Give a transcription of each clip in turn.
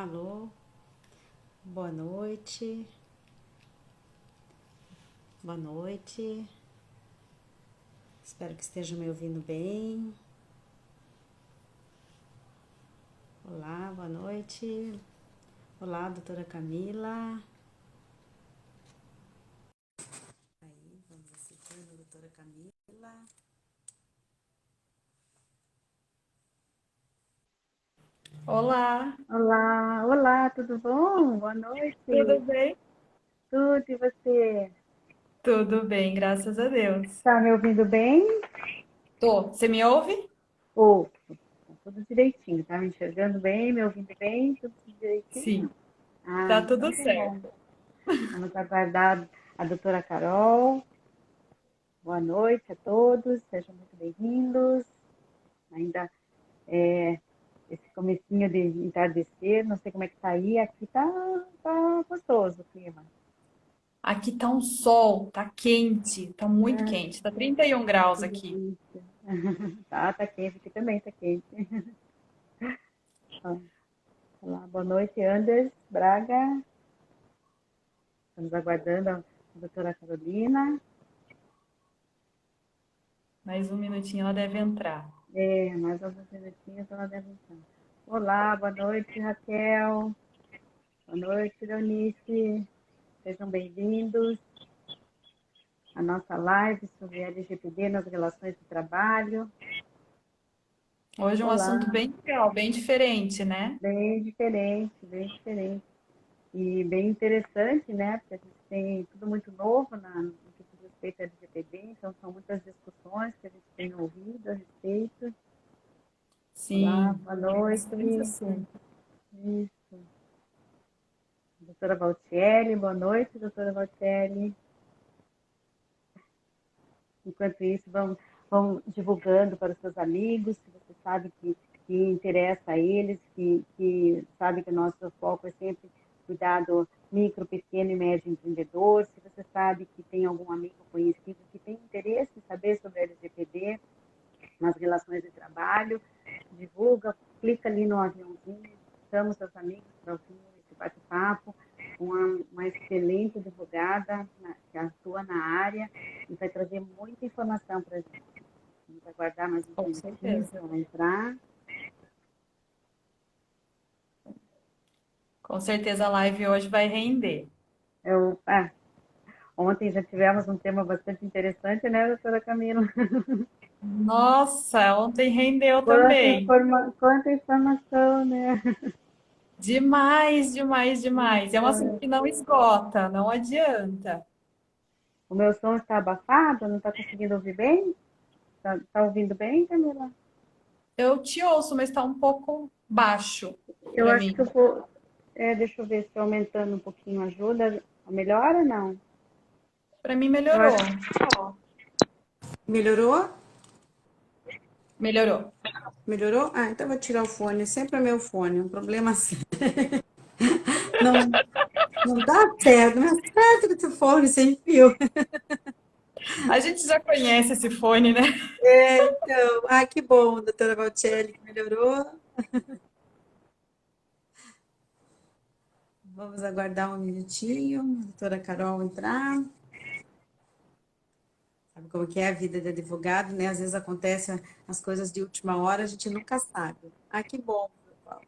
Alô, boa noite, boa noite. Espero que estejam me ouvindo bem. Olá, boa noite. Olá, doutora Camila. Aí, vamos aceitando a doutora Camila. Olá, Olá, olá, tudo bom? Boa tudo noite. bem? Tudo e você? Tudo bem, graças a Deus. Tá me ouvindo bem? Tô, você me ouve? Ou tá tudo direitinho? Tá me enxergando bem, me ouvindo bem? Tudo Sim, direitinho? Ah, tá então tudo tá bom. certo. Vamos aguardar a doutora Carol. Boa noite a todos, sejam muito bem-vindos. Ainda é esse comecinho de entardecer, não sei como é que tá aí, aqui tá gostoso o clima. Aqui tá um sol, tá quente, tá muito Ah, quente, tá 31 graus que aqui. delícia. Tá quente, aqui também tá quente. Ó, olá, boa noite, Anders Braga. Estamos aguardando a doutora Carolina. Mais um minutinho ela deve entrar. Mais alguns minutinhos ela deve estar. Olá, boa noite, Raquel. Boa noite, Leonice. Sejam bem-vindos à nossa live sobre LGPD nas relações de trabalho. Hoje é um assunto Olá, bem legal, bem diferente, né? bem diferente, bem diferente. E bem interessante, né? Porque a gente tem tudo muito novo no que diz respeito ao LGPD, então são muitas discussões que a gente tem ouvido a respeito. Olá, Sim, boa tem bastante noite. assunto. Isso. Doutora Valtieri, boa noite, doutora Valtieri. Enquanto isso, vão divulgando para os seus amigos, que você sabe que interessa a eles, que sabe que o nosso foco é sempre cuidar do micro, pequeno e médio empreendedor. Se você sabe que tem algum amigo conhecido que tem interesse em saber sobre a LGPD nas relações de trabalho, divulga, clica ali no aviãozinho, chama os seus amigos para ouvir esse bate-papo, uma excelente advogada que atua na área e vai trazer muita informação para a gente. Vamos aguardar mais uns Com minutinhos certeza. para ela entrar. Com certeza a live hoje vai render. Eu, ontem já tivemos um tema bastante interessante, né, doutora Camila? Nossa, ontem rendeu também. Quanta informação, né? Demais, demais, demais. É um assunto É. que não esgota, não adianta. O meu som está abafado? Não está conseguindo ouvir bem? Tá ouvindo bem, Camila? Eu te ouço, mas está um pouco baixo Eu para acho que mim. eu vou. Deixa eu ver se aumentando um pouquinho ajuda. Melhora ou não? Para mim Eu acho melhorou. Melhorou? Melhorou. Melhorou? Ah, então eu vou tirar o fone. Sempre é meu fone. Um problema assim. Não, não dá certo. Não é certo que esse fone sem fio. A gente já conhece esse fone, né? Então, que bom, doutora Valtieri, que melhorou. Vamos aguardar um minutinho, a doutora Carol entrar. Sabe como que é a vida de advogado, né? Às vezes acontecem as coisas de última hora, a gente nunca sabe. Que bom, Paulo.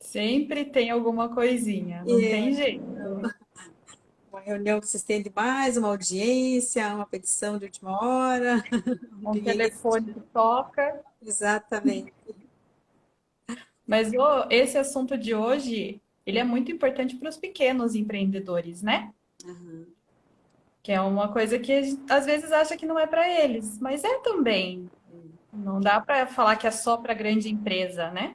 Sempre tem alguma coisinha, não tem É, jeito. uma reunião que se estende mais, uma audiência, uma petição de última hora, um Um cliente. telefone que toca. Exatamente. Mas esse assunto de hoje, ele é muito importante para os pequenos empreendedores, né? Aham. Que é uma coisa que a gente, às vezes acha que não é para eles, mas é também. Não dá para falar que é só para grande empresa, né?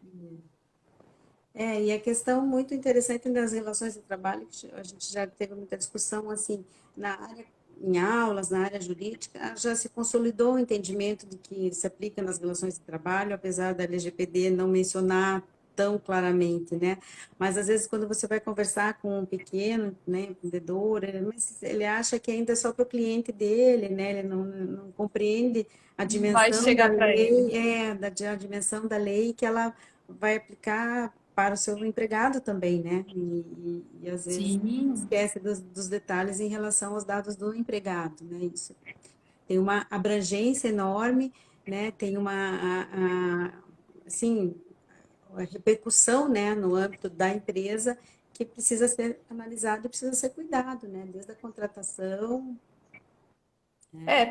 E a questão muito interessante das relações de trabalho, que a gente já teve muita discussão, assim, na área, em aulas, na área jurídica, já se consolidou o entendimento de que se aplica nas relações de trabalho, apesar da LGPD não mencionar tão claramente, né? Mas, às vezes, quando você vai conversar com um pequeno, né, empreendedor, ele acha que ainda é só para o cliente dele, né? Ele não compreende a Não vai dimensão da chegar para ele. lei, a dimensão da lei que ela vai aplicar para o seu empregado também, né? E às vezes Sim, esquece dos detalhes em relação aos dados do empregado, né? Isso tem uma abrangência enorme, né? Tem assim, a repercussão, né, no âmbito da empresa que precisa ser analisado e precisa ser cuidado, né? Desde a contratação.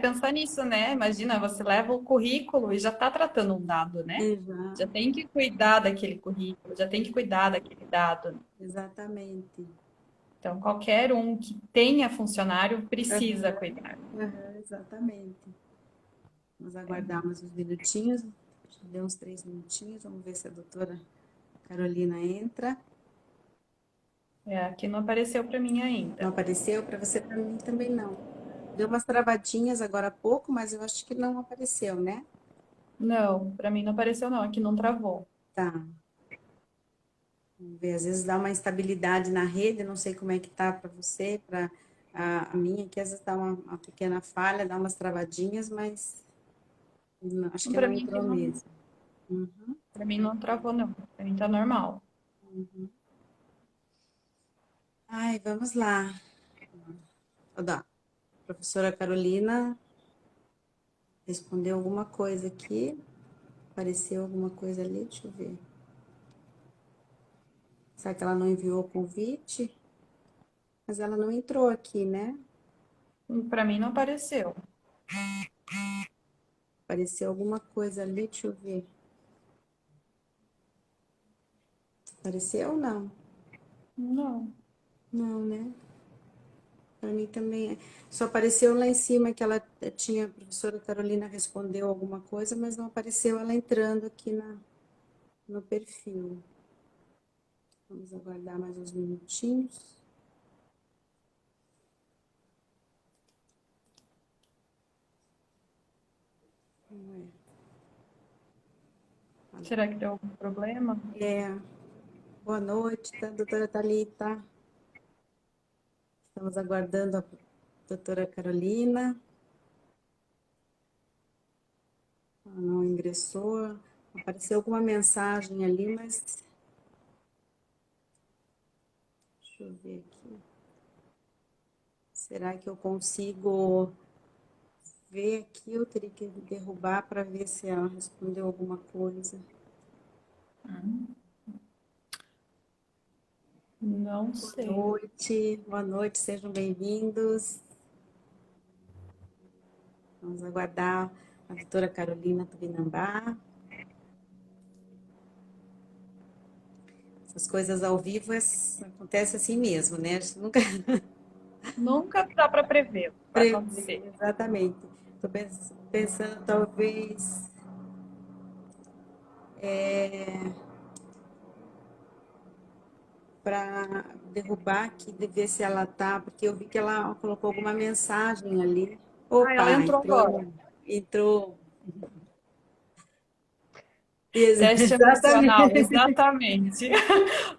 pensar nisso, né? Imagina, você leva o currículo e já está tratando um dado, né? Já Exato, tem que cuidar daquele currículo, já tem que cuidar daquele dado. exatamente. Então, qualquer um que tenha funcionário precisa Aham, cuidar. aham, exatamente. Vamos aguardar mais uns minutinhos. Deu uns 3 minutinhos. Vamos ver se a doutora Carolina entra. Aqui não apareceu para mim Não ainda. apareceu? Para você, para mim também não. Deu umas travadinhas agora há pouco, mas eu acho que não apareceu, né? Não, para mim não apareceu não, aqui não travou. Tá. Vamos ver, às vezes dá uma instabilidade na rede, não sei como é que tá para você, para a minha, que às vezes dá uma pequena falha, dá umas travadinhas, mas acho que Para não mim aqui entrou não, mesmo. Uhum, para mim não travou não. Para mim tá normal. uhum. Ai, vamos lá. Ó, dá. Professora Carolina respondeu alguma coisa aqui. Apareceu alguma coisa ali? Deixa eu ver. Será que ela não enviou o convite? Mas ela não entrou aqui, né? Para mim não apareceu. Apareceu alguma coisa ali, deixa eu ver. Apareceu ou não? Não. Não, né? Para mim também. Só apareceu lá em cima que ela tinha, a professora Carolina respondeu alguma coisa, mas não apareceu ela entrando aqui no perfil. Vamos aguardar mais uns minutinhos. Será que deu algum problema? Boa noite, tá, doutora Thalita. Estamos aguardando a doutora Carolina. Ela não ingressou. Apareceu alguma mensagem ali, mas deixa eu ver aqui. Será que eu consigo ver aqui? Eu teria que derrubar para ver se ela respondeu alguma coisa. Não sei. Boa noite, sejam bem-vindos. Vamos aguardar a doutora Carolina Tupinambá. Essas coisas ao vivo acontecem assim mesmo, né? A gente nunca Nunca dá para prever o que vai prevê acontecer. exatamente. Estou pensando, talvez, para derrubar aqui, de ver se ela tá, porque eu vi que ela colocou alguma mensagem ali. Ah, ela Opa, entrou agora. entrou. Teste emocional, Exatamente. exatamente.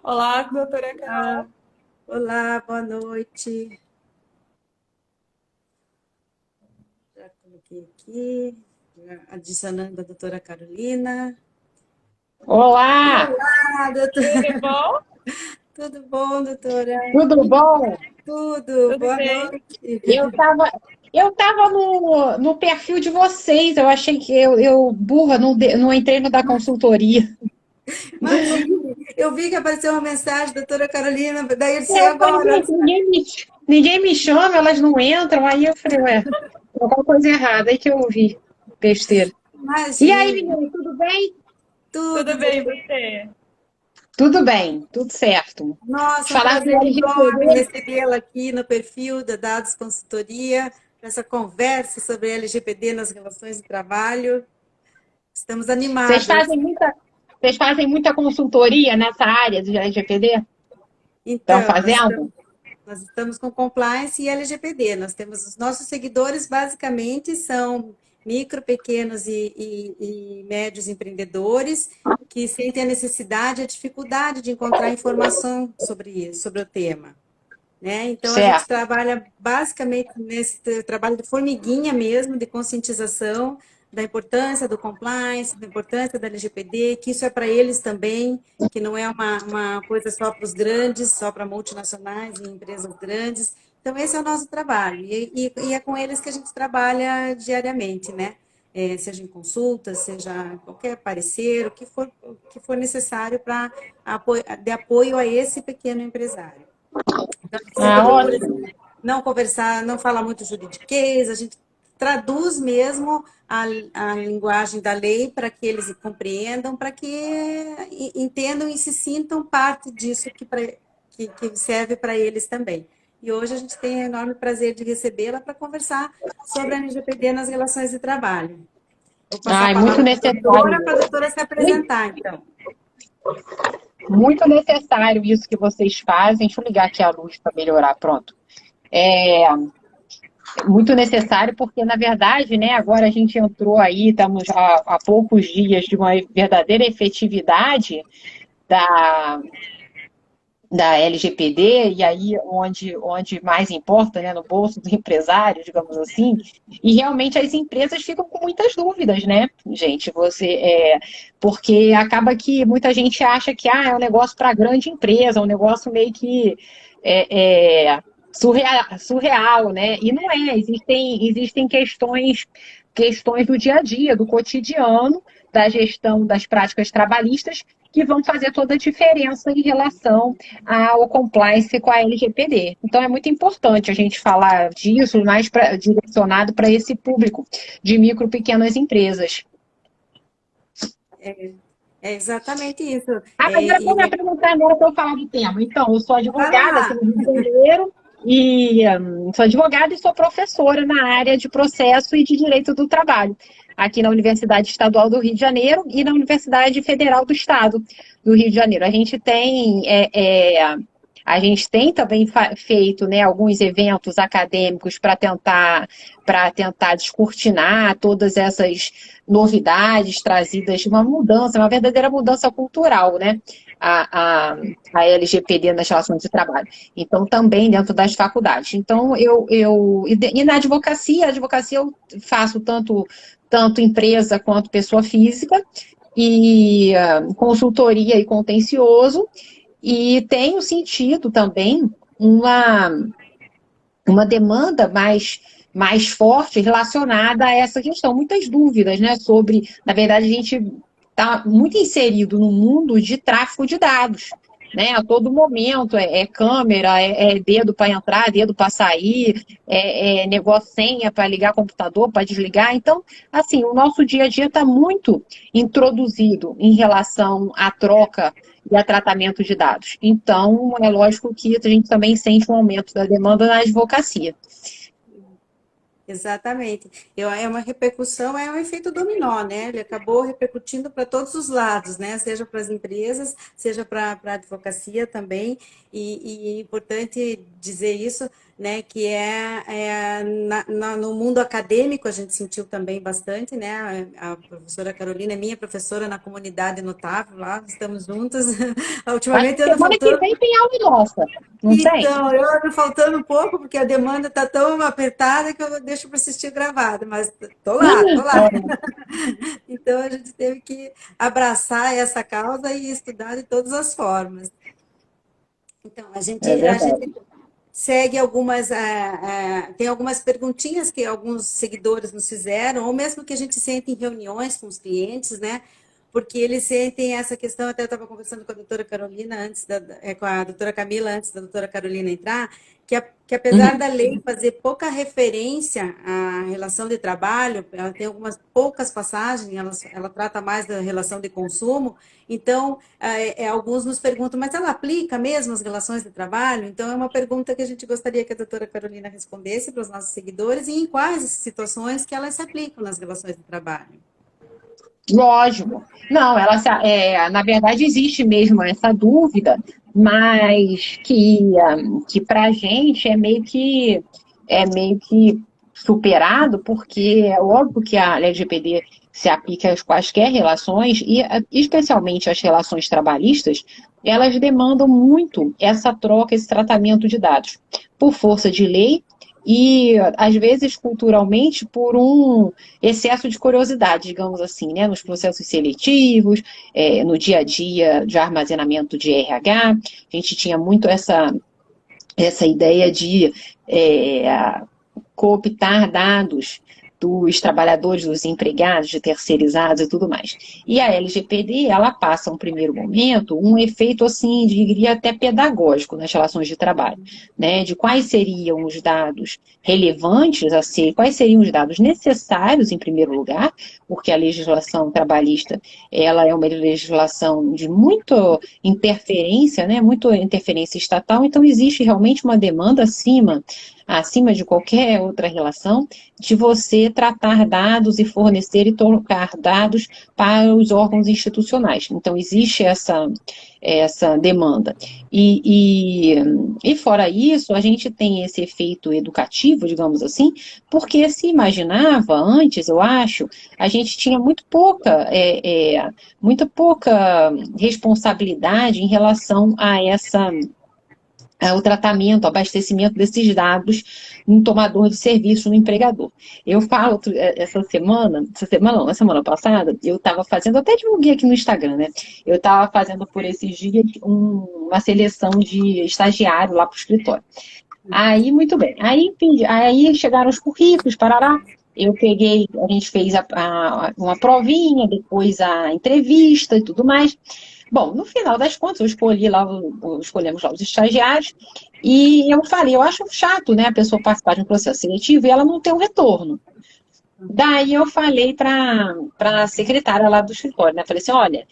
Olá, doutora Ah, Carol. olá, boa noite. Já coloquei aqui, já adicionando a doutora Carolina. Olá, Ah, doutora, Tudo bom? tudo bom, doutora? tudo bom? Tudo, Tudo boa bem? noite. Eu estava eu tava no perfil de vocês, eu achei que eu burra, não entrei no da consultoria. Imagine, eu vi que apareceu uma mensagem, doutora Carolina, daí eu disse Eu falei, agora. gente, ninguém me chama, elas não entram. Aí eu falei, ué, tem alguma coisa errada, aí que eu ouvi, besteira. E aí, Imagine, menina, tudo bem? tudo. Tudo bem, você? Tudo bem, tudo certo. Nossa, um Falar do prazer enorme LGPD, recebê-la aqui no perfil da Dados Consultoria, nessa conversa sobre LGPD nas relações de trabalho. Estamos vocês animados. fazem muita, vocês fazem muita consultoria nessa área do LGPD? Estão Então, fazendo? nós estamos com compliance e LGPD. Nós temos os nossos seguidores, basicamente, são micro, pequenos e médios empreendedores que sentem a necessidade, a dificuldade de encontrar informação sobre isso, sobre o tema. Né? Então, a gente Certo. trabalha basicamente nesse trabalho de formiguinha mesmo, de conscientização, da importância do compliance, da importância da LGPD, que isso é para eles também, que não é uma coisa só para os grandes, só para multinacionais e empresas grandes. Então, esse é o nosso trabalho, e é com eles que a gente trabalha diariamente, né? Seja em consultas, seja qualquer parecer, o que for necessário para de apoio a esse pequeno empresário. Então, a gente sempre procura Ótimo. não conversar, não falar muito juridiquês, a gente traduz mesmo a linguagem da lei para que eles compreendam, para que entendam e se sintam parte disso que serve para eles também. E hoje a gente tem o enorme prazer de recebê-la para conversar sobre a LGPD nas relações de trabalho. Vou passar a Ai, muito palavra necessário. para a doutora se apresentar, então. Muito necessário isso que vocês fazem. Deixa eu ligar aqui a luz para melhorar, pronto. É muito necessário porque, na verdade, né, agora a gente entrou aí, estamos há poucos dias de uma verdadeira efetividade da LGPD, e aí onde mais importa, né, no bolso do empresário, digamos assim, e realmente as empresas ficam com muitas dúvidas, né, gente, porque acaba que muita gente acha que é um negócio para grande empresa, um negócio meio que surreal, né, e não é, existem questões do dia a dia, do cotidiano, da gestão das práticas trabalhistas, que vão fazer toda a diferença em relação ao compliance com a LGPD. Então, é muito importante a gente falar disso, mais direcionado para esse público de micro e pequenas empresas. É exatamente isso. Mas era para me perguntar agora para eu falar do tema. Então, eu sou advogada aqui no Rio de Janeiro, e sou advogada e sou professora na área de processo e de direito do trabalho, aqui na Universidade Estadual do Rio de Janeiro e na Universidade Federal do Estado do Rio de Janeiro. A gente tem também feito, né, alguns eventos acadêmicos para tentar descortinar todas essas novidades trazidas de uma verdadeira mudança cultural, né? A LGPD nas relações de trabalho. Então, também dentro das faculdades. Então, e na advocacia eu faço tanto empresa quanto pessoa física, e consultoria e contencioso, e tenho sentido também uma demanda mais forte relacionada a essa questão. Muitas dúvidas, né, sobre, na verdade, a gente está muito inserido no mundo de tráfico de dados, né, a todo momento, câmera, dedo para entrar, dedo para sair, negócio senha para ligar computador, para desligar. Então, assim, o nosso dia a dia está muito introduzido em relação à troca e a tratamento de dados. Então, é lógico que a gente também sente um aumento da demanda na advocacia. Exatamente. É uma repercussão, é um efeito dominó, né? Ele acabou repercutindo para todos os lados, né? Seja para as empresas, seja para a advocacia também. E é importante dizer isso, né? Que no mundo acadêmico a gente sentiu também bastante, né? A professora Carolina é minha professora na comunidade notável, lá estamos juntas. Ultimamente eu semana que vem tem aula nossa, não tem? Então, eu ando faltando um pouco, porque a demanda está tão apertada que eu deixo para assistir gravado, mas tô lá. Então, a gente teve que abraçar essa causa e estudar de todas as formas. Então, a gente segue tem algumas perguntinhas que alguns seguidores nos fizeram, ou mesmo que a gente sente em reuniões com os clientes, né? Porque eles sentem essa questão, até eu estava conversando com a doutora Carolina com a doutora Camila antes da doutora Carolina entrar, que apesar da lei fazer pouca referência à relação de trabalho, ela tem algumas poucas passagens, ela trata mais da relação de consumo, então alguns nos perguntam, mas ela aplica mesmo as relações de trabalho? Então é uma pergunta que a gente gostaria que a doutora Carolina respondesse para os nossos seguidores, e em quais situações que elas se aplicam nas relações de trabalho. Lógico. Não, na verdade existe mesmo essa dúvida, mas que para a gente é meio que superado, porque é óbvio que a LGPD se aplica a quaisquer relações, e especialmente as relações trabalhistas, elas demandam muito essa troca, esse tratamento de dados, por força de lei, e, às vezes, culturalmente, por um excesso de curiosidade, digamos assim, né? Nos processos seletivos, no dia a dia de armazenamento de RH, a gente tinha muito essa ideia de cooptar dados dos trabalhadores, dos empregados, de terceirizados e tudo mais. E a LGPD, ela passa, um primeiro momento, um efeito, assim, diria até pedagógico nas relações de trabalho, né? De quais seriam os dados relevantes a ser, quais seriam os dados necessários, em primeiro lugar, porque a legislação trabalhista, ela é uma legislação de muita interferência, né? Muita interferência estatal, então existe realmente uma demanda acima de qualquer outra relação, de você tratar dados e fornecer e trocar dados para os órgãos institucionais. Então, existe essa demanda. E fora isso, a gente tem esse efeito educativo, digamos assim, porque se imaginava antes, eu acho, a gente tinha muito pouca responsabilidade em relação o tratamento, o abastecimento desses dados no tomador de serviço, no empregador. Eu falo, na semana passada, eu estava fazendo, até divulguei aqui no Instagram, né? Eu estava fazendo por esses dias uma seleção de estagiário lá para o escritório. Aí, muito bem. Aí chegaram os currículos, parará. A gente fez uma provinha, depois a entrevista e tudo mais. Bom, no final das contas, escolhemos lá os estagiários, e eu falei, eu acho chato, né, a pessoa participar de um processo seletivo e ela não ter um retorno. Daí eu falei para a secretária lá do escritório, né, falei assim, olha,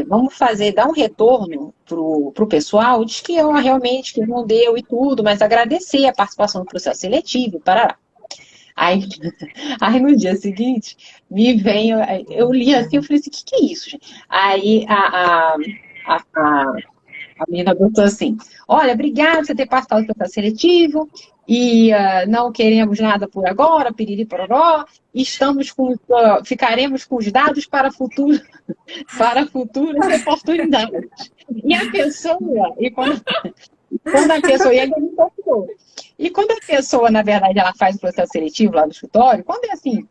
vamos dar um retorno para o pessoal, diz que realmente que não deu e tudo, mas agradecer a participação no processo seletivo, parará. Aí no dia seguinte, eu li assim, eu falei assim, o que é isso, gente? Aí a menina botou assim, olha, obrigada por você ter participado do processo seletivo, e não queremos nada por agora, piriri pororó, ficaremos com os dados para futuras oportunidades. E a pessoa, quando a pessoa, e ainda me contou. E quando a pessoa, na verdade, ela faz o processo seletivo lá no escritório, quando é assim,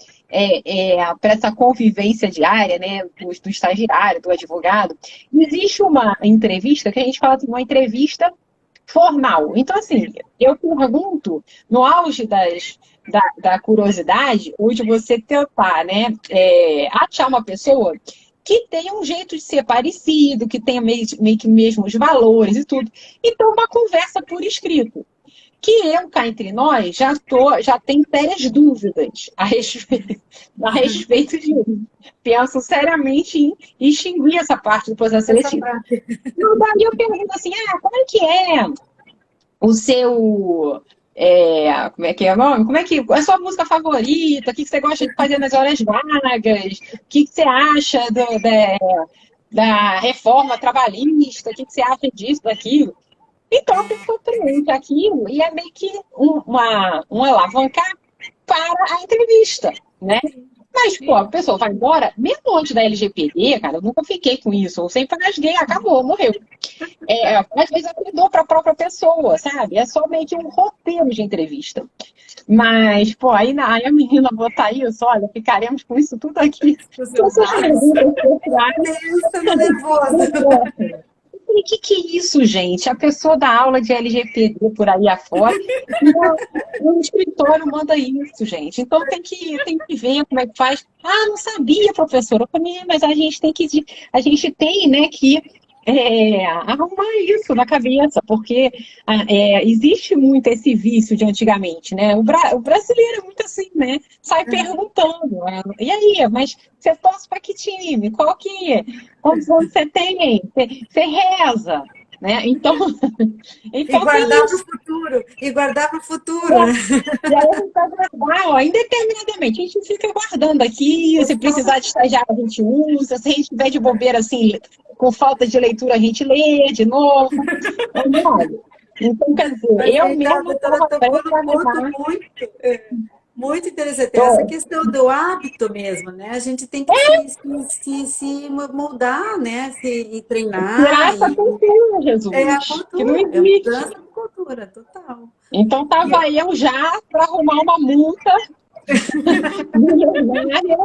para essa convivência diária, né, do estagiário, do advogado, existe uma entrevista, que a gente fala assim, uma entrevista formal. Então, assim, eu pergunto, no auge da curiosidade, ou de você tentar, né, achar uma pessoa que tenha um jeito de ser parecido, que tenha meio que mesmos valores e tudo. Então, uma conversa por escrito. Que eu, cá entre nós, já tenho sérias dúvidas a respeito disso. Penso seriamente em extinguir essa parte do processo seletivo. Então, daí eu pergunto assim, como é que é o seu... como é que é o nome? Qual é a sua música favorita? O que você gosta de fazer nas horas vagas? O que você acha da reforma trabalhista? O que você acha disso, daquilo? Então, a pessoa preenche aquilo e é meio que um alavancar para a entrevista, né? Mas, pô, a pessoa vai embora, mesmo antes da LGPD, cara, eu nunca fiquei com isso, eu sempre rasguei, acabou, morreu. Às vezes eu dou para a própria pessoa, sabe? É só meio que um roteiro de entrevista. Mas, pô, aí a menina botar isso, olha, ficaremos com isso tudo aqui. Estou nervosa. O que é isso, gente? A pessoa dá aula de LGPD por aí afora, e o escritório manda isso, gente. Então tem que ver como é que faz. Não sabia, professora. Eu falei, mas a gente tem, né, que arrumar isso na cabeça, porque existe muito esse vício de antigamente, né? O brasileiro é muito assim, né? Sai perguntando, e aí, mas você torce para que time? Quantos anos você tem? Você reza, né? Então e guardar para o futuro. E guardar para o futuro. Né? E aí a gente vai guardar, indeterminadamente. A gente fica guardando aqui. Se precisar de estagiário, a gente usa. Se a gente tiver de bobeira, assim, com falta de leitura, a gente lê de novo. Então, quer dizer, eu mesmo estava muito interessante. Essa questão do hábito mesmo, né? A gente tem que se moldar, né? Se treinar. Tirar essa cultura, Jesus. A cultura, que não existe. Mudança de cultura. conservadora, total. Então, E estava eu já para arrumar uma multa milionária.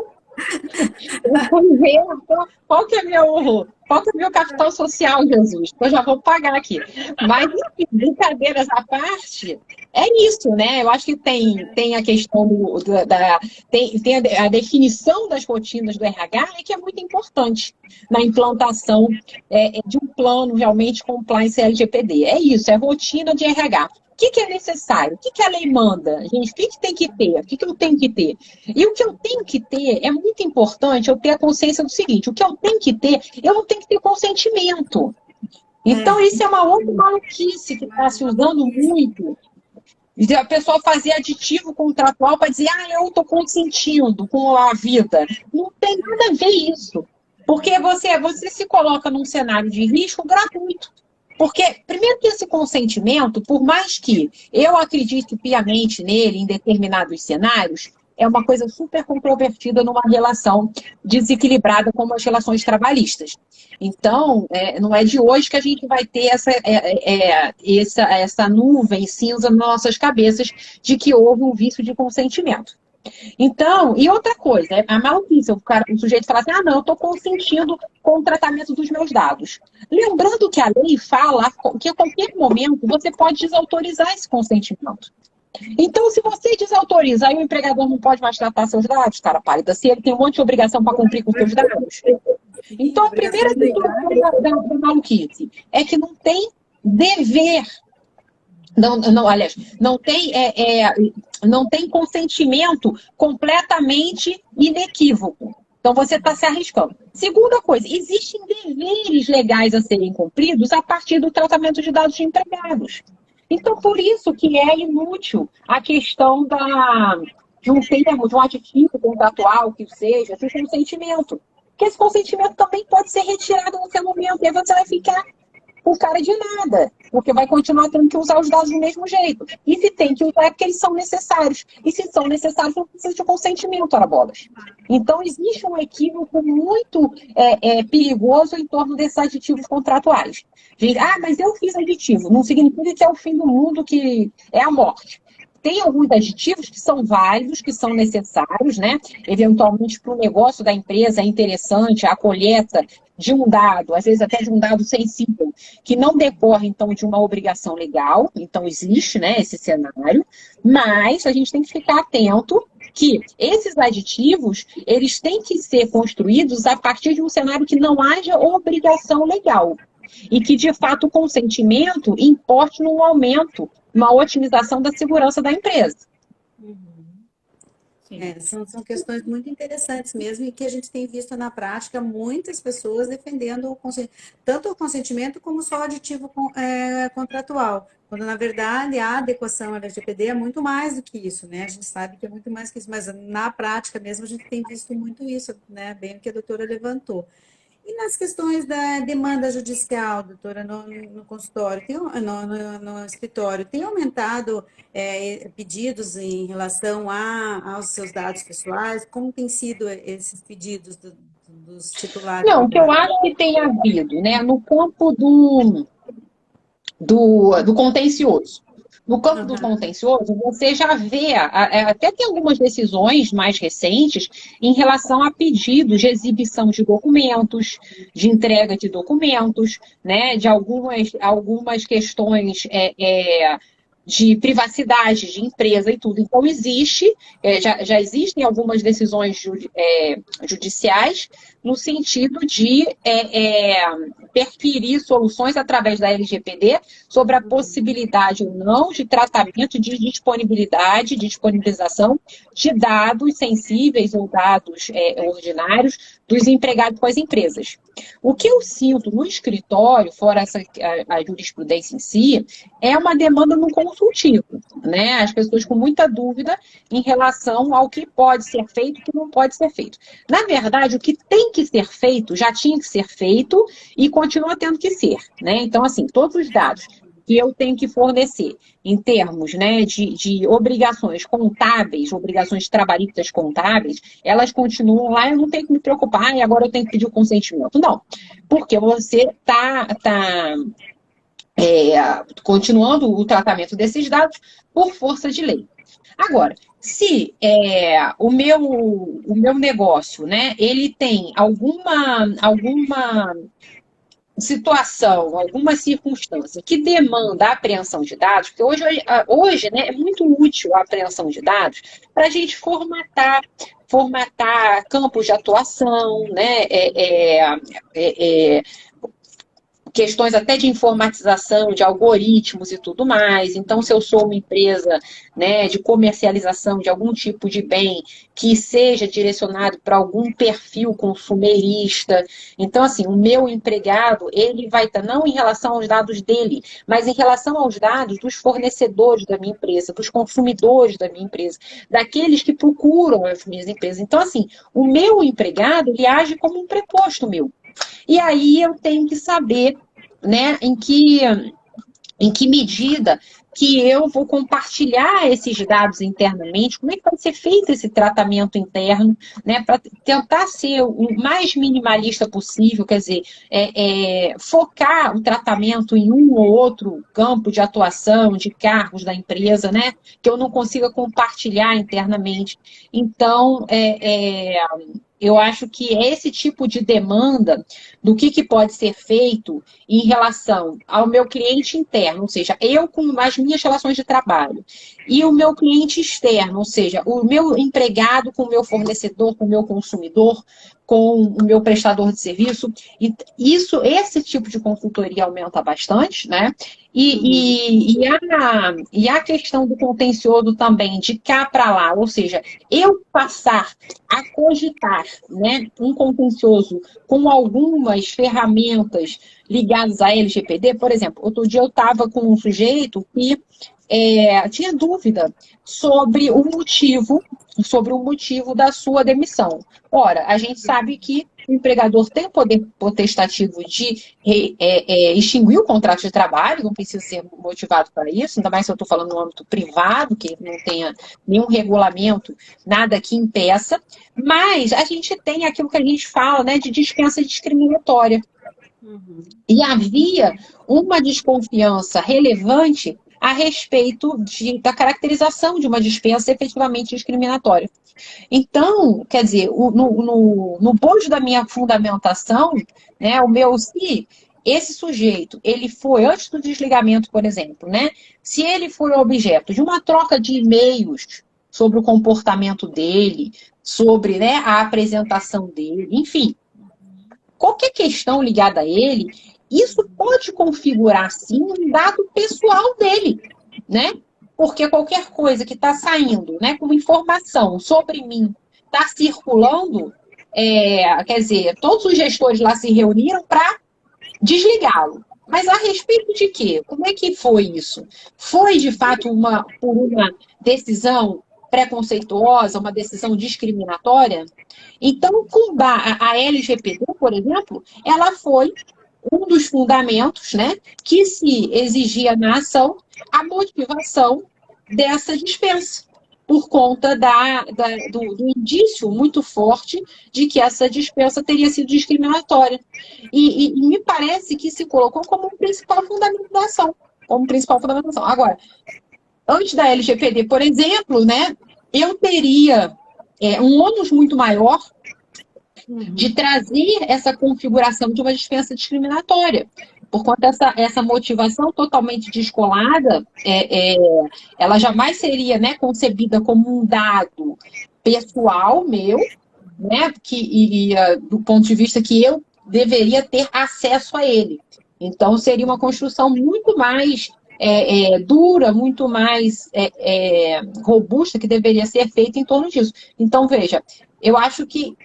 Eu fui ver qual que é meu capital social, Jesus, que eu já vou pagar aqui. Mas, enfim, brincadeiras à parte, é isso, né? Eu acho que tem a questão tem a definição das rotinas do RH, que é muito importante na implantação de um plano realmente compliance LGPD. É isso, é rotina de RH. O que é necessário? O que a lei manda? Gente, o que tem que ter? O que eu tenho que ter? E o que eu tenho que ter, é muito importante eu ter a consciência do seguinte: o que eu tenho que ter, eu não tenho que ter consentimento. Então, isso é uma outra maluquice que está se usando muito. A pessoa fazer aditivo contratual para dizer, eu estou consentindo com a vida. Não tem nada a ver isso. Porque você se coloca num cenário de risco gratuito. Porque, primeiro que esse consentimento, por mais que eu acredite piamente nele em determinados cenários, é uma coisa super controvertida numa relação desequilibrada como as relações trabalhistas. Então, não é de hoje que a gente vai ter essa nuvem cinza nas nossas cabeças de que houve um vício de consentimento. Então, e outra coisa, a maluquice, o sujeito fala assim, não, eu estou consentindo com o tratamento dos meus dados. Lembrando que a lei fala que a qualquer momento você pode desautorizar esse consentimento. Então, se você desautoriza, aí o empregador não pode mais tratar seus dados, cara pálida, se ele tem um monte de obrigação para cumprir com seus dados. Então, a primeira situação da maluquice é que não tem dever. Aliás, não tem consentimento completamente inequívoco. Então, você está se arriscando. Segunda coisa, existem deveres legais a serem cumpridos a partir do tratamento de dados de empregados. Então, por isso que é inútil a questão de um termo, de um aditivo contratual, que seja, de consentimento. Porque esse consentimento também pode ser retirado a qualquer momento, e aí você vai ficar com cara de nada, porque vai continuar tendo que usar os dados do mesmo jeito. E se tem que usar é porque eles são necessários. E se são necessários, não precisa de consentimento, ora bolas. Então, existe um equívoco muito perigoso em torno desses aditivos contratuais. Gente, mas eu fiz aditivo. Não significa que é o fim do mundo, que é a morte. Tem alguns aditivos que são válidos, que são necessários, né? Eventualmente, para o negócio da empresa é interessante a coleta de um dado, às vezes até de um dado sensível, que não decorre, então, de uma obrigação legal. Então, existe, né, esse cenário. Mas a gente tem que ficar atento que esses aditivos, eles têm que ser construídos a partir de um cenário que não haja obrigação legal. E que, de fato, o consentimento importe num aumento, uma otimização da segurança da empresa. São questões muito interessantes mesmo e que a gente tem visto na prática muitas pessoas defendendo tanto o consentimento como só o aditivo contratual, quando na verdade a adequação à LGPD é muito mais do que isso, né? A gente sabe que é muito mais que isso, mas na prática mesmo a gente tem visto muito isso, né? Bem o que a doutora levantou. E nas questões da demanda judicial, doutora, no consultório, no escritório, tem aumentado pedidos em relação aos seus dados pessoais? Como tem sido esses pedidos dos titulares? Não, o que eu acho que tem havido, né, no campo do contencioso. No campo do contencioso, você já vê, até tem algumas decisões mais recentes em relação a pedidos de exibição de documentos, de entrega de documentos, né, de algumas questões de privacidade de empresa e tudo. Então, já existem algumas decisões judiciais no sentido de perquirir soluções através da LGPD sobre a possibilidade ou não de tratamento de disponibilização de dados sensíveis ou dados ordinários dos empregados com as empresas. O que eu sinto no escritório, fora a jurisprudência em si, é uma demanda no consultivo, né? As pessoas com muita dúvida em relação ao que pode ser feito e o que não pode ser feito. Na verdade, o que tem que ser feito, já tinha que ser feito e continua tendo que ser, né? Então, assim, todos os dados que eu tenho que fornecer em termos, né, de obrigações contábeis, obrigações trabalhistas contábeis, elas continuam lá, eu não tenho que me preocupar, e agora eu tenho que pedir o consentimento. Não, porque você está continuando o tratamento desses dados por força de lei. Agora, se o meu negócio, né, ele tem alguma situação, alguma circunstância que demanda a apreensão de dados, porque hoje né, é muito útil a apreensão de dados para a gente formatar campos de atuação, né, questões até de informatização, de algoritmos e tudo mais. Então, se eu sou uma empresa, né, de comercialização de algum tipo de bem que seja direcionado para algum perfil consumerista, então, assim, o meu empregado, ele vai estar não em relação aos dados dele, mas em relação aos dados dos fornecedores da minha empresa, dos consumidores da minha empresa, daqueles que procuram as minhas empresas. Então, assim, o meu empregado, ele age como um preposto meu. E aí eu tenho que saber, né, em que medida que eu vou compartilhar esses dados internamente, como é que vai ser feito esse tratamento interno, né, para tentar ser o mais minimalista possível, quer dizer, focar o tratamento em um ou outro campo de atuação, de cargos da empresa, né, que eu não consiga compartilhar internamente. Então, eu acho que esse tipo de demanda do que pode ser feito em relação ao meu cliente interno, ou seja, eu com as minhas relações de trabalho, e o meu cliente externo, ou seja, o meu empregado com o meu fornecedor, com o meu consumidor, com o meu prestador de serviço, e esse tipo de consultoria aumenta bastante, né? E a questão do contencioso também, de cá para lá, ou seja, eu passar a cogitar, né, um contencioso com algumas ferramentas ligadas à LGPD, por exemplo, outro dia eu estava com um sujeito que tinha dúvida sobre o motivo da sua demissão. Ora, a gente sabe que o empregador tem o poder potestativo de extinguir o contrato de trabalho, não precisa ser motivado para isso, ainda mais se eu estou falando no âmbito privado, que não tenha nenhum regulamento, nada que impeça, mas a gente tem aquilo que a gente fala, né, de dispensa discriminatória. E havia uma desconfiança relevante a respeito da caracterização de uma dispensa efetivamente discriminatória. Então, quer dizer, no bojo da minha fundamentação, né, se esse sujeito, ele foi, antes do desligamento, por exemplo, né, se ele foi objeto de uma troca de e-mails sobre o comportamento dele, sobre, né, a apresentação dele, enfim, qualquer questão ligada a ele, isso pode configurar, sim, um dado pessoal dele, né? Porque qualquer coisa que está saindo, né, como informação sobre mim, está circulando, quer dizer, todos os gestores lá se reuniram para desligá-lo. Mas a respeito de quê? Como é que foi isso? Foi, de fato, por uma decisão preconceituosa, uma decisão discriminatória? Então, a LGPD, por exemplo, ela foi um dos fundamentos, né, que se exigia na ação a motivação dessa dispensa, por conta do indício muito forte de que essa dispensa teria sido discriminatória. E me parece que se colocou como principal fundamento da ação. Agora, antes da LGPD, por exemplo, né, eu teria um ônus muito maior de trazer essa configuração de uma dispensa discriminatória. Por conta dessa motivação totalmente descolada, ela jamais seria, né, concebida como um dado pessoal meu, né, do ponto de vista que eu deveria ter acesso a ele. Então, seria uma construção muito mais dura, muito mais robusta que deveria ser feita em torno disso. Então, veja, eu acho que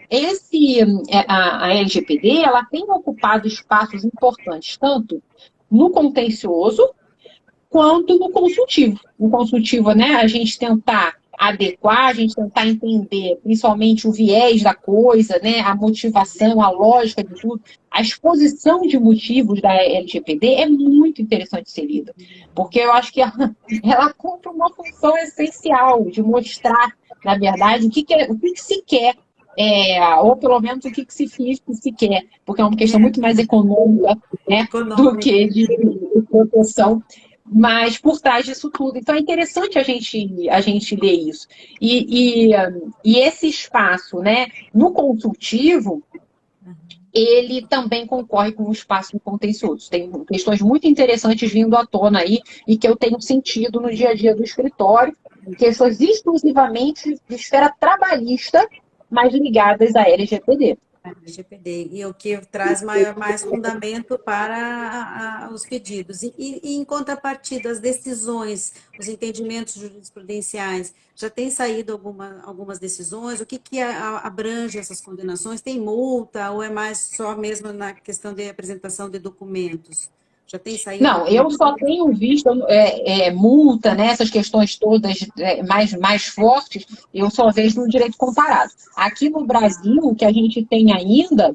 a LGPD ela tem ocupado espaços importantes, tanto no contencioso quanto no consultivo. No consultivo, né, a gente tentar adequar, a gente tentar entender principalmente o viés da coisa, né, a motivação, a lógica de tudo. A exposição de motivos da LGPD é muito interessante ser lida, porque eu acho que ela cumpre uma função essencial de mostrar, na verdade, o que se quer ou pelo menos o que se fiz, o que se quer, porque é uma questão muito mais econômica, né, do que de proteção, mas por trás disso tudo. Então é interessante a gente ler isso. E esse espaço, né, no consultivo, ele também concorre com o espaço contencioso. Tem questões muito interessantes vindo à tona aí e que eu tenho sentido no dia a dia do escritório, questões exclusivamente de esfera trabalhista, mas ligadas à LGPD. LGPD, e o que traz mais fundamento para os pedidos. E em contrapartida, as decisões, os entendimentos jurisprudenciais, já tem saído algumas decisões? O que abrange essas condenações? Tem multa ou é mais só mesmo na questão de apresentação de documentos? Já tem saído? Não, eu só tenho visto multa, né, essas questões todas mais fortes, eu só vejo no direito comparado. Aqui no Brasil, o que a gente tem ainda,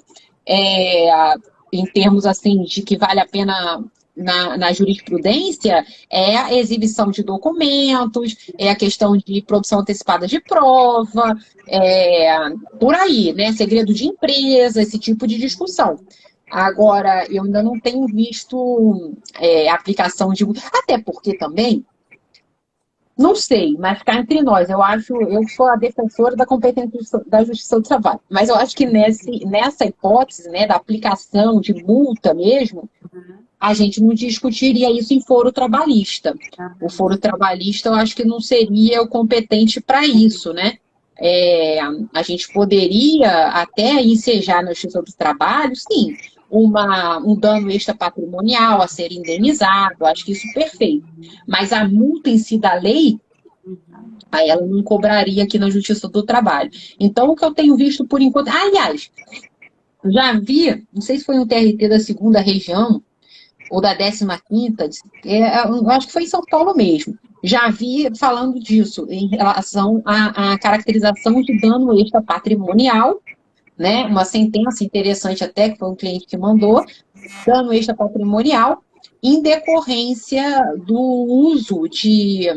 em termos assim, de que vale a pena na jurisprudência, é a exibição de documentos, é a questão de produção antecipada de prova, por aí, né, segredo de empresa, esse tipo de discussão. Agora, eu ainda não tenho visto aplicação de... Até porque também, não sei, mas cá entre nós, eu sou a defensora da competência da Justiça do Trabalho, mas eu acho que nessa hipótese, né, da aplicação de multa mesmo, a gente não discutiria isso em foro trabalhista. O foro trabalhista eu acho que não seria o competente para isso, né? A gente poderia até ensejar na Justiça do Trabalho, sim, um dano extrapatrimonial a ser indenizado, acho que isso é perfeito. Mas a multa em si da lei, aí ela não cobraria aqui na Justiça do Trabalho. Então, o que eu tenho visto por enquanto... Aliás, já vi, não sei se foi um TRT da 2ª região, ou da 15ª, eu acho que foi em São Paulo mesmo. Já vi falando disso, em relação à caracterização de dano extrapatrimonial, né? Uma sentença interessante até, que foi um cliente que mandou, dano extrapatrimonial, em decorrência do uso de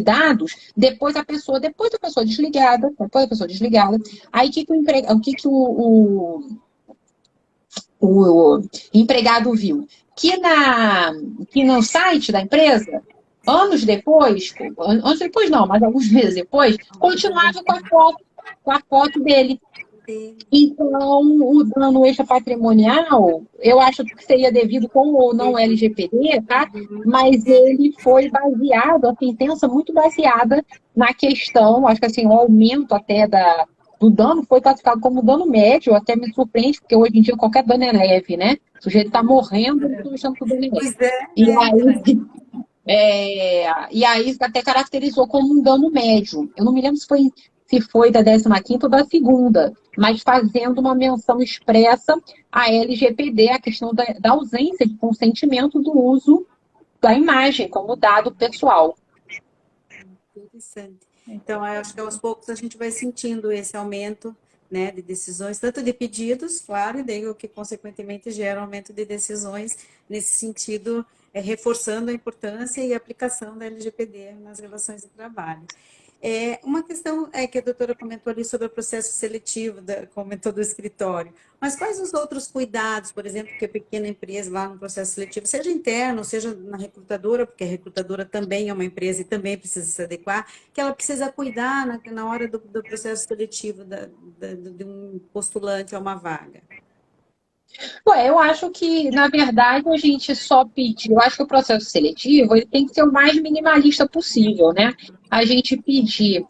dados, depois da pessoa desligada, aí o que o empregado viu? Que no site da empresa, anos depois não, mas alguns meses depois, continuava com a foto dele. Então, o dano extrapatrimonial, eu acho que seria devido com ou não LGPD, tá? Mas ele foi baseado, a sentença muito baseada na questão, acho que assim, o aumento até do dano foi classificado como dano médio, até me surpreende, porque hoje em dia qualquer dano é leve, né? O sujeito está morrendo, eu estou achando que o dano é leve. E aí até caracterizou como um dano médio. Eu não me lembro se foi da 15ª ou da 2ª, mas fazendo uma menção expressa à LGPD, a questão da ausência de consentimento do uso da imagem como dado pessoal. Interessante. Então, eu acho que aos poucos a gente vai sentindo esse aumento, né, de decisões, tanto de pedidos, claro, e daí o que consequentemente gera aumento de decisões nesse sentido, reforçando a importância e a aplicação da LGPD nas relações de trabalho. Uma questão que a doutora comentou ali sobre o processo seletivo, comentou do escritório, mas quais os outros cuidados, por exemplo, que a pequena empresa lá no processo seletivo, seja interno, seja na recrutadora, porque a recrutadora também é uma empresa e também precisa se adequar, que ela precisa cuidar na hora do processo seletivo de um postulante a uma vaga? Eu acho que, na verdade, a gente só pedir... Eu acho que o processo seletivo ele tem que ser o mais minimalista possível, né? A gente pedir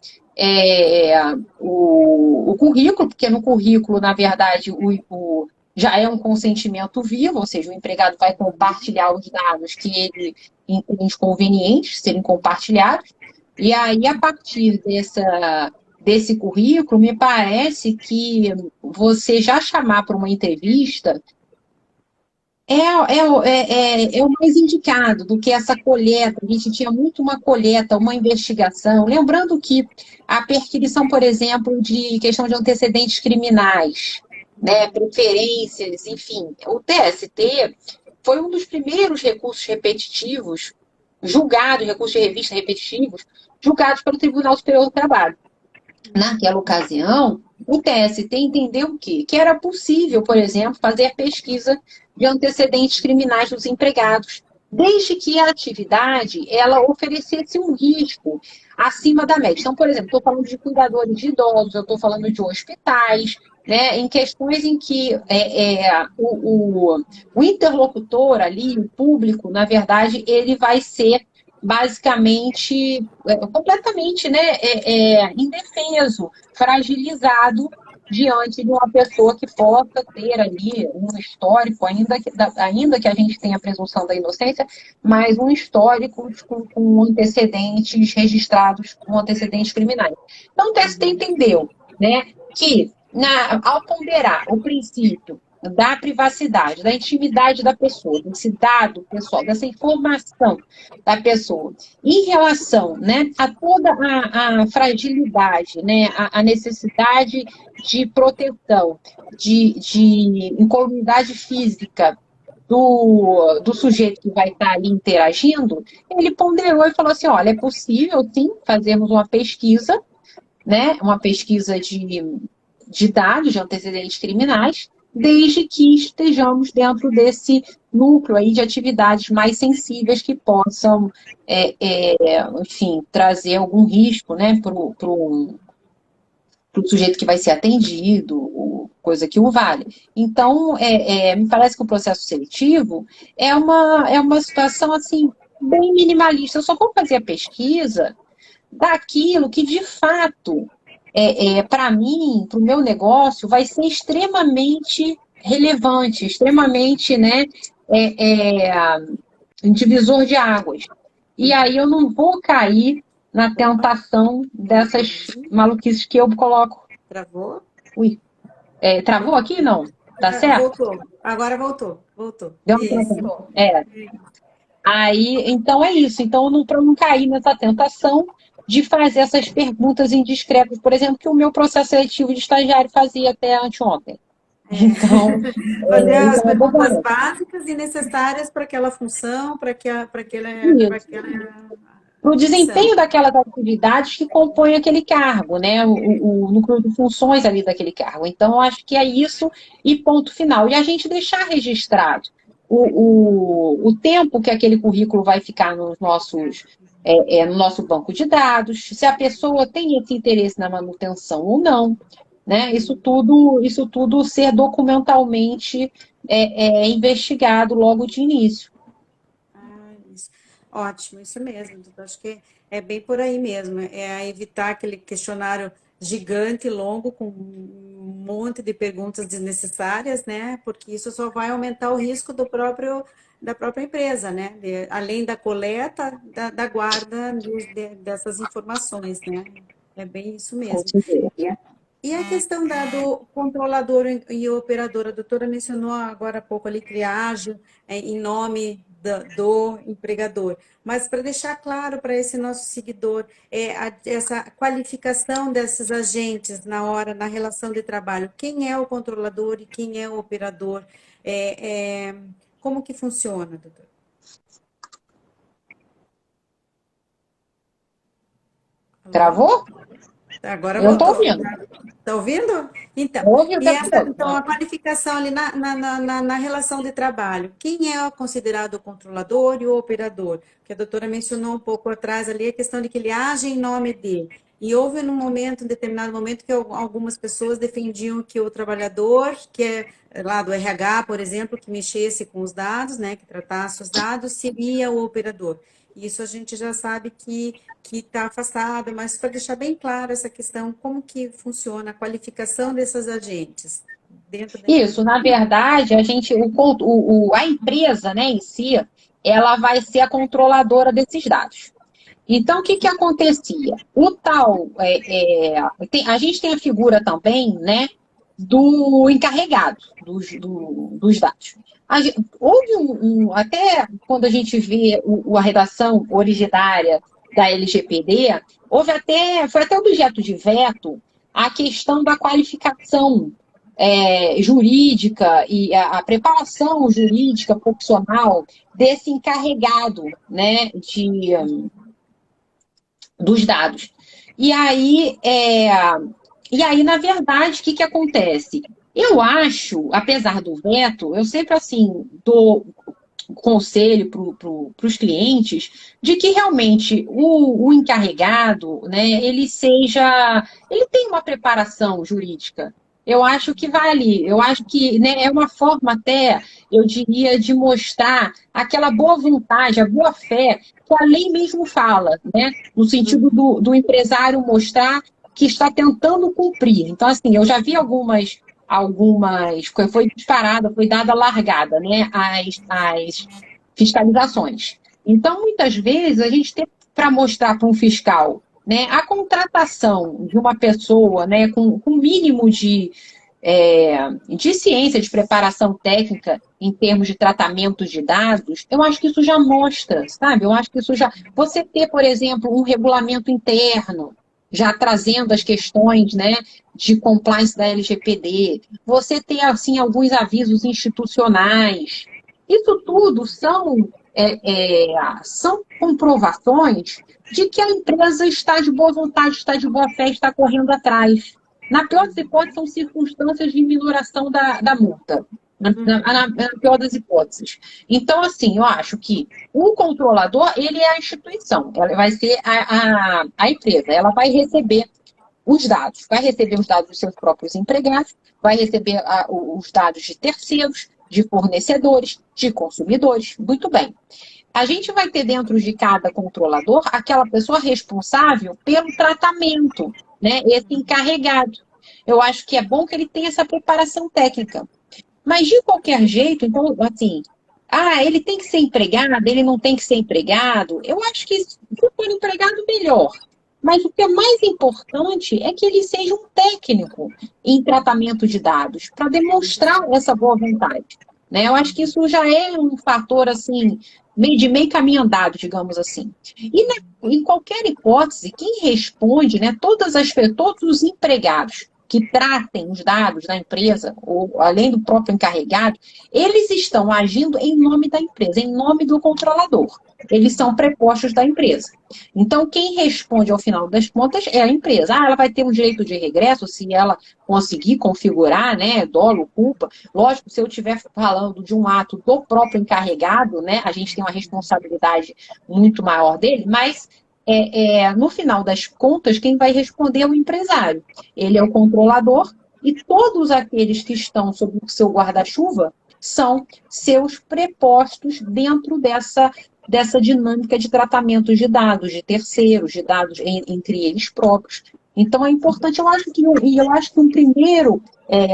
o currículo, porque no currículo, na verdade, já é um consentimento vivo, ou seja, o empregado vai compartilhar os dados que ele entende convenientes serem compartilhados, e aí, a partir desse currículo, me parece que você já chamar para uma entrevista é o mais indicado do que essa coleta. A gente tinha muito uma coleta, uma investigação. Lembrando que a perquisição, por exemplo, de questão de antecedentes criminais, né, preferências, enfim, o TST foi um dos primeiros recursos repetitivos, recursos de revista repetitivos, julgados pelo Tribunal Superior do Trabalho. Naquela ocasião, o TST entendeu o quê? Que era possível, por exemplo, fazer pesquisa de antecedentes criminais dos empregados, desde que a atividade ela oferecesse um risco acima da média. Então, por exemplo, estou falando de cuidadores de idosos, eu estou falando de hospitais, né, em questões em que o interlocutor ali, o público, na verdade, ele vai ser basicamente, completamente, né, indefeso, fragilizado diante de uma pessoa que possa ter ali um histórico, ainda que a gente tenha a presunção da inocência, mas um histórico com antecedentes registrados, com antecedentes criminais. Então, o TST entendeu, né, que ao ponderar o princípio da privacidade, da intimidade da pessoa, desse dado pessoal, dessa informação da pessoa, em relação, né, a toda a fragilidade, né, a necessidade de proteção, de incolumidade física do sujeito que vai estar ali interagindo, ele ponderou e falou assim, olha, é possível, sim, fazermos uma pesquisa, né, uma pesquisa de dados, de antecedentes criminais, desde que estejamos dentro desse núcleo aí de atividades mais sensíveis que possam, enfim, trazer algum risco, né, para o sujeito que vai ser atendido, coisa que o vale. Então, me parece que o processo seletivo é uma situação, assim, bem minimalista. Eu só vou fazer a pesquisa daquilo que, de fato, para mim, para o meu negócio, vai ser extremamente relevante, extremamente, né, divisor de águas. E aí eu não vou cair na tentação dessas maluquices que eu coloco. Travou? Ui, travou aqui? Não. Tá certo? Voltou. Agora voltou. Voltou. Deu um Isso. tempo. Aí, então é isso. Então, para não cair nessa tentação de fazer essas perguntas indiscretas, por exemplo, que o meu processo seletivo de estagiário fazia até anteontem. Então, fazer as então perguntas básicas e necessárias para aquela função, para aquela o desempenho daquelas atividades que compõem aquele cargo, né? O núcleo de funções ali daquele cargo. Então, eu acho que é isso e ponto final. E a gente deixar registrado o tempo que aquele currículo vai ficar nos nossos, no nosso banco de dados, se a pessoa tem esse interesse na manutenção ou não, né? Isso tudo ser documentalmente investigado logo de início. Ótimo, isso mesmo. Acho que é bem por aí mesmo. É evitar aquele questionário gigante, longo, com um monte de perguntas desnecessárias, né? Porque isso só vai aumentar o risco da própria empresa, né? Além da coleta, da guarda dessas informações, né? É bem isso mesmo. E a questão do controlador e operador, a doutora mencionou agora há pouco ali triagem em nome do empregador, mas para deixar claro para esse nosso seguidor, essa qualificação desses agentes na relação de trabalho, quem é o controlador e quem é o operador, como que funciona, doutor? Travou? Agora eu voltou. Estou ouvindo. Está ouvindo? Então, então, a qualificação ali na relação de trabalho, quem é considerado o controlador e o operador? Que a doutora mencionou um pouco atrás ali a questão de que ele age em nome dele. E houve um determinado momento, que algumas pessoas defendiam que o trabalhador, que é lá do RH, por exemplo, que mexesse com os dados, né, que tratasse os dados, seria o operador. Isso a gente já sabe que está afastado, mas para deixar bem claro essa questão, como que funciona a qualificação desses agentes? Isso, na verdade, a empresa, né, em si, ela vai ser a controladora desses dados. Então, o que acontecia? A gente tem a figura também, né, do encarregado dos dados. Houve até quando a gente vê a redação originária da LGPD, foi até objeto de veto a questão da qualificação jurídica e a preparação jurídica profissional desse encarregado, né, dos dados. E aí, na verdade, o que que acontece? Eu acho, apesar do veto, eu sempre, assim, dou conselho para os clientes de que realmente o encarregado, né, ele tem uma preparação jurídica. Eu acho que vale, eu acho que, né, é uma forma até, eu diria, de mostrar aquela boa vontade, a boa fé que a lei mesmo fala, né, no sentido do empresário mostrar que está tentando cumprir. Então, assim, eu já vi foi disparada, foi dada largada, né, as fiscalizações. Então, muitas vezes, a gente tem para mostrar para um fiscal, né, a contratação de uma pessoa, né, com mínimo de ciência, de preparação técnica em termos de tratamento de dados, eu acho que isso já mostra, sabe? Eu acho que isso já... Você ter, por exemplo, um regulamento interno, já trazendo as questões, né, de compliance da LGPD, você ter, assim, alguns avisos institucionais, isso tudo são comprovações de que a empresa está de boa vontade, está de boa fé, está correndo atrás. Na pior das hipóteses, são circunstâncias de minoração da multa. Na pior das hipóteses. Então, assim, eu acho que o controlador, ele é a instituição, ela vai ser a empresa, ela vai receber os dados, vai receber os dados dos seus próprios empregados, vai receber os dados de terceiros, de fornecedores, de consumidores. Muito bem. A gente vai ter dentro de cada controlador aquela pessoa responsável pelo tratamento, né? Esse encarregado. Eu acho que é bom que ele tenha essa preparação técnica. Mas, de qualquer jeito, então, assim, ele tem que ser empregado, ele não tem que ser empregado. Eu acho que, se for empregado, melhor. Mas o que é mais importante é que ele seja um técnico em tratamento de dados, para demonstrar essa boa vontade, né? Eu acho que isso já é um fator, assim, de meio caminho andado, digamos assim. E, né, em qualquer hipótese, quem responde, né, todos os empregados que tratem os dados da empresa, ou além do próprio encarregado, eles estão agindo em nome da empresa, em nome do controlador. Eles são prepostos da empresa. Então, quem responde ao final das contas é a empresa. Ela vai ter um direito de regresso se ela conseguir configurar, né, dolo, culpa. Lógico, se eu estiver falando de um ato do próprio encarregado, né, a gente tem uma responsabilidade muito maior dele, mas no final das contas, quem vai responder é o empresário. Ele é o controlador e todos aqueles que estão sob o seu guarda-chuva são seus prepostos dentro dessa dinâmica de tratamento de dados, de terceiros, de dados entre eles próprios. Então, é importante, eu acho que um primeiro,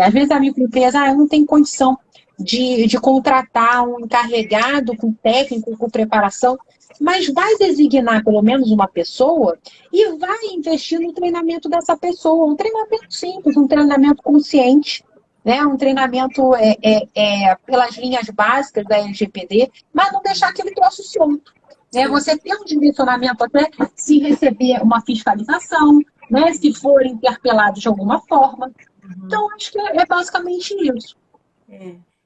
às vezes a microempresa, eu não tenho condição de contratar um encarregado com técnico, com preparação, mas vai designar pelo menos uma pessoa e vai investir no treinamento dessa pessoa, um treinamento simples, um treinamento consciente, né? Um treinamento pelas linhas básicas da LGPD, mas não deixar aquele troço solto. Né? Você ter um direcionamento até se receber uma fiscalização, né? Se for interpelado de alguma forma. Então, acho que é basicamente isso.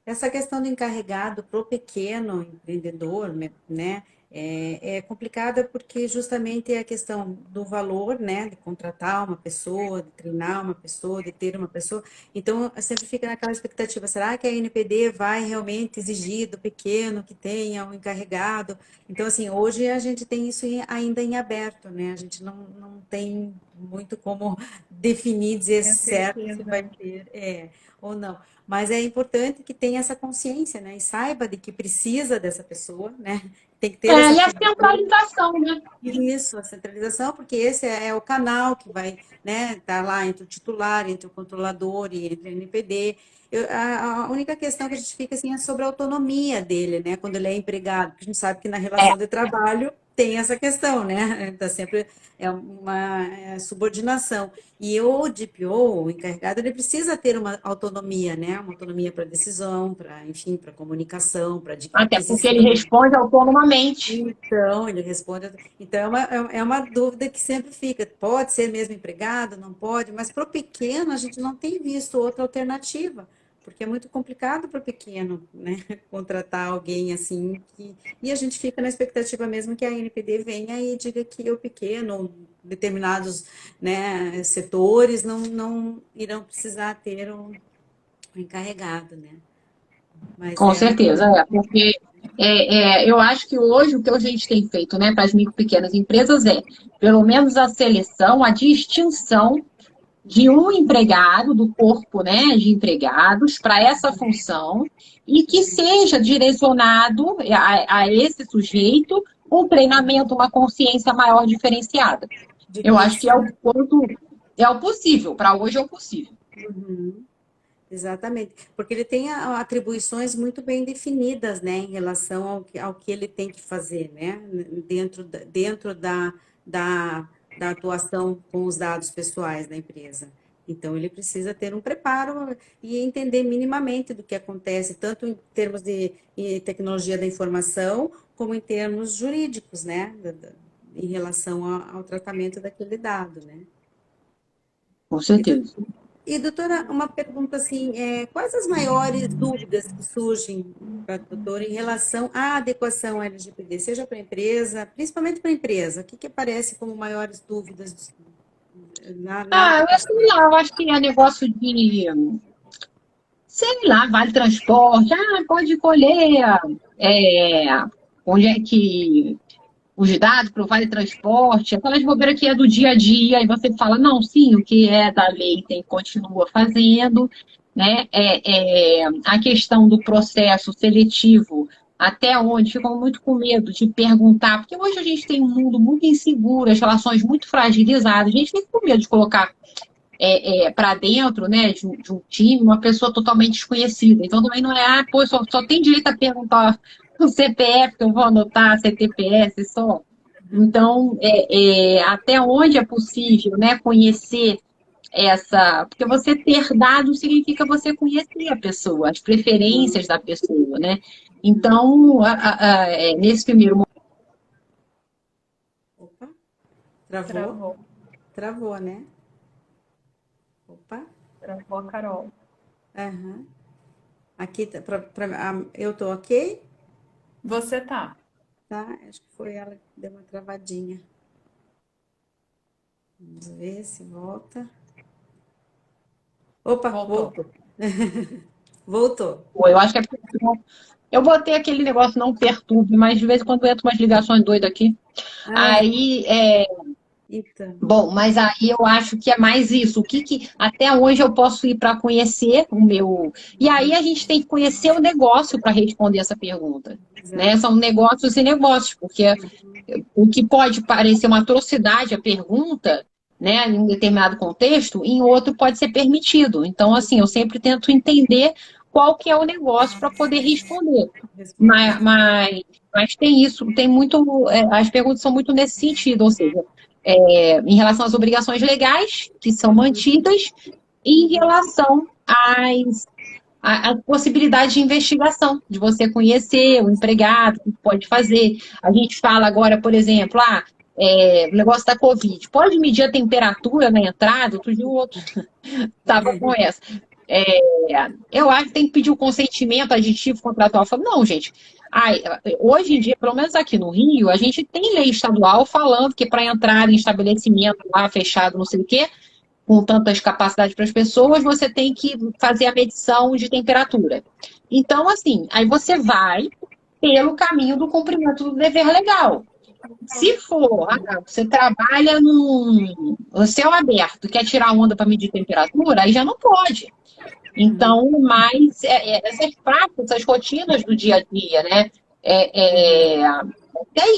Essa questão do encarregado para o pequeno empreendedor, né, é complicada porque justamente é a questão do valor, né, de contratar uma pessoa, de treinar uma pessoa, de ter uma pessoa. Então, sempre fica naquela expectativa, será que a NPD vai realmente exigir do pequeno que tenha um encarregado? Então, assim, hoje a gente tem isso ainda em aberto, né, a gente não tem muito como definir, dizer certo se vai ter, ou não. Mas é importante que tenha essa consciência, né? E saiba de que precisa dessa pessoa, né? Tem que ter essa E a centralização, né? Isso, a centralização, porque esse é o canal que vai, né, estar lá entre o titular, entre o controlador e entre o NPD. A única questão que a gente fica assim é sobre a autonomia dele, né, quando ele é empregado, porque a gente sabe que na relação de trabalho tem essa questão, né, tá sempre uma subordinação. E o DPO, o encarregado, ele precisa ter uma autonomia, né, uma autonomia para decisão, para, enfim, para comunicação, para Até porque ele responde autonomamente. Então, ele responde. Então, é uma dúvida que sempre fica. Pode ser mesmo empregado, não pode, mas para o pequeno a gente não tem visto outra alternativa, porque é muito complicado para o pequeno, né, contratar alguém assim, e a gente fica na expectativa mesmo que a NPD venha e diga que o pequeno, ou determinados, né, setores não irão precisar ter um encarregado, né, mas Com certeza, porque eu acho que hoje o que a gente tem feito, né, para as micro e pequenas empresas pelo menos a seleção, a distinção de um empregado, do corpo, né, de empregados para essa função e que seja direcionado a esse sujeito um treinamento, uma consciência maior diferenciada. de Eu acho que é conhecer. o quanto é o possível, para hoje é o possível. Uhum. Exatamente, porque ele tem atribuições muito bem definidas, né, em relação ao que ele tem que fazer, né, dentro da atuação com os dados pessoais da empresa. Então, ele precisa ter um preparo e entender minimamente do que acontece, tanto em termos de tecnologia da informação, como em termos jurídicos, né, em relação ao tratamento daquele dado, né. Com E, certeza. E, doutora, uma pergunta assim, quais as maiores dúvidas que surgem para a doutora em relação à adequação à LGPD, seja para a empresa, principalmente para a empresa, o que aparece como maiores dúvidas na Eu adequação? sei lá, eu acho que é negócio de, sei lá, vale transporte, pode colher onde é que os dados para o vale transporte, aquelas bobeiras que é do dia a dia, e você fala, não, sim, o que é da lei tem, continua fazendo, né? A questão do processo seletivo, até onde ficam muito com medo de perguntar, porque hoje a gente tem um mundo muito inseguro, as relações muito fragilizadas, a gente fica com medo de colocar para dentro, né, de um time, uma pessoa totalmente desconhecida. Então também não é, pô, só tem direito a perguntar o CPF, que eu vou anotar, CTPS só. Então, até onde é possível, né, conhecer porque você ter dados significa você conhecer a pessoa, as preferências da pessoa, né? Então, nesse primeiro momento. Opa, travou? Travou. Travou, né? Opa, Travou a Carol. aham. Aqui, eu tô ok? Você tá. Tá, acho que foi ela que deu uma travadinha. Vamos ver se volta. Opa, Voltou. voltou. Voltou. Eu acho que é porque eu botei aquele negócio não perturbe, mas de vez em quando entra umas ligações doidas aqui. Ah, Aí, então. bom, mas aí eu acho que é mais isso. Até onde eu posso ir para conhecer o meu. E aí a gente tem que conhecer o negócio para responder essa pergunta. Né? Exato. São negócios e negócios, porque o que pode parecer uma atrocidade a pergunta, né, em um determinado contexto, em outro pode ser permitido. Então, assim, eu sempre tento entender qual que é o negócio para poder responder. Responder. Mas tem isso, tem muito. As perguntas são muito nesse sentido, ou seja, em relação às obrigações legais que são mantidas e em relação às possibilidades de investigação, de você conhecer o empregado, o que pode fazer. A gente fala agora, por exemplo, o negócio da Covid. Pode medir a temperatura na entrada? Outro dia o outro estava com essa. Eu acho que tem que pedir o consentimento aditivo contratual. Eu falo, não, gente. Hoje em dia, pelo menos aqui no Rio, a gente tem lei estadual falando que para entrar em estabelecimento lá fechado, não sei o quê, com tantas capacidades para as pessoas, você tem que fazer a medição de temperatura. Então, assim, aí você vai pelo caminho do cumprimento do dever legal. Se for, você trabalha no céu aberto, quer tirar onda para medir temperatura, aí já não pode. Então, mas essas práticas, essas rotinas do dia a dia, né?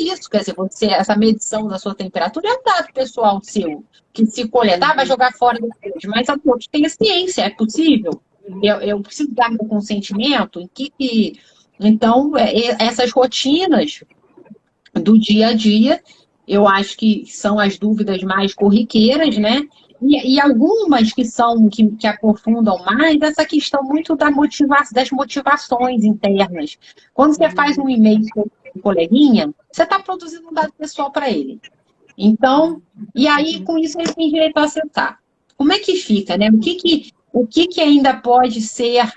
Isso, quer dizer, essa medição da sua temperatura é um dado pessoal seu, que se coletar, vai jogar fora depois, mas a todos tem a ciência, é possível. Eu preciso dar meu consentimento. Então, essas rotinas do dia a dia, eu acho que são as dúvidas mais corriqueiras, né? E algumas que aprofundam mais essa questão muito das motivações internas. Quando você faz um e-mail para um coleguinha, você está produzindo um dado pessoal para ele. Então, e aí com isso ele tem direito a acessar. Como é que fica, né? O que ainda pode ser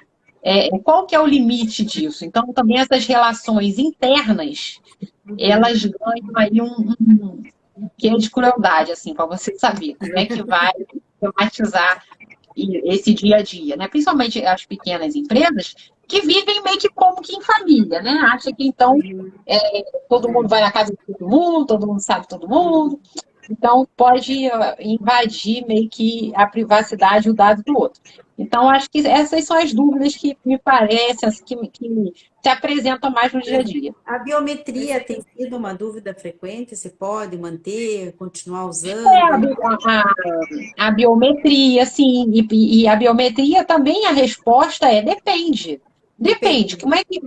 qual que é o limite disso? Então, também essas relações internas, elas ganham aí um quê de crueldade, assim, para você saber como é que vai tematizar esse dia a dia, né? Principalmente as pequenas empresas que vivem meio que como que em família, né? Acha que então todo mundo vai na casa de todo mundo sabe todo mundo. Então, pode invadir meio que a privacidade e o dado do outro. Então, acho que essas são as dúvidas que me parecem, assim, que se apresentam mais no dia a dia. A biometria tem sido uma dúvida frequente, se pode manter, continuar É, usando? a biometria, sim, e a biometria também a resposta é depende. Depende. Depende. Como é que,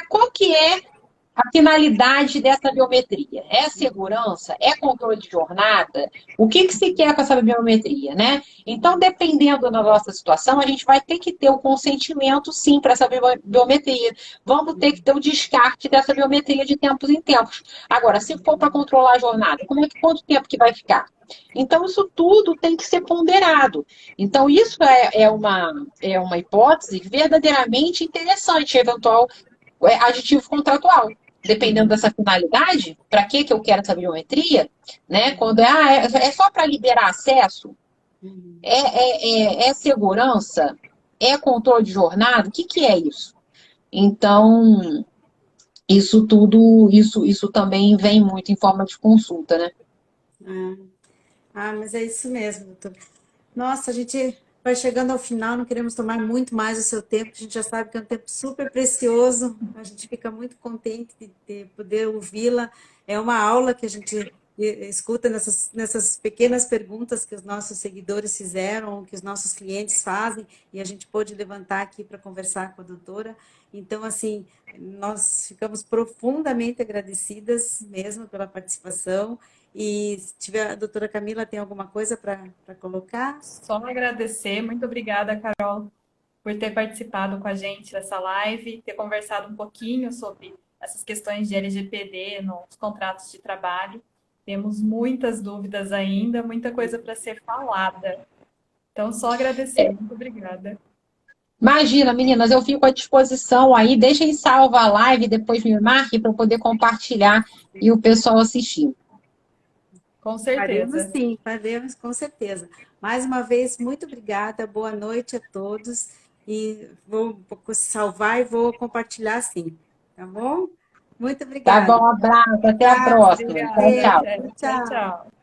qual que é a finalidade dessa biometria? É segurança? É controle de jornada? O que se quer com essa biometria, né? Então, dependendo da nossa situação, a gente vai ter que ter o consentimento, sim, para essa biometria. Vamos ter que ter o descarte dessa biometria de tempos em tempos. Agora, se for para controlar a jornada, quanto tempo que vai ficar? Então, isso tudo tem que ser ponderado. Então, isso é uma hipótese verdadeiramente interessante, eventual aditivo contratual. Dependendo dessa finalidade, para que eu quero essa biometria, né? Quando é só para liberar acesso, é segurança, é controle de jornada, o que é isso? Então, isso tudo, isso também vem muito em forma de consulta, né? Mas é isso mesmo, doutor. Nossa, a gente vai chegando ao final, não queremos tomar muito mais o seu tempo, a gente já sabe que é um tempo super precioso, a gente fica muito contente de poder ouvi-la. É uma aula que a gente escuta nessas pequenas perguntas que os nossos seguidores fizeram, que os nossos clientes fazem, e a gente pôde levantar aqui para conversar com a doutora. Então, assim, nós ficamos profundamente agradecidas mesmo pela participação. E se tiver, a doutora Camila tem alguma coisa para colocar? Só agradecer. Muito obrigada, Carol, por ter participado com a gente dessa live, ter conversado um pouquinho sobre essas questões de LGPD nos contratos de trabalho. Temos muitas dúvidas ainda, muita coisa para ser falada. Então, só agradecer. Muito obrigada. Imagina, meninas, eu fico à disposição aí. Deixem salva a live, depois me marque para eu poder compartilhar e o pessoal assistir. Com Faremos certeza. sim, faremos com certeza. Mais uma vez, muito obrigada, boa noite a todos. E vou salvar e vou compartilhar sim, tá bom? Muito Tá obrigada. bom, abraço, até a Abraço, próxima. Tchau, Obrigada. tchau. beijo, Até. Tchau, tchau. tchau.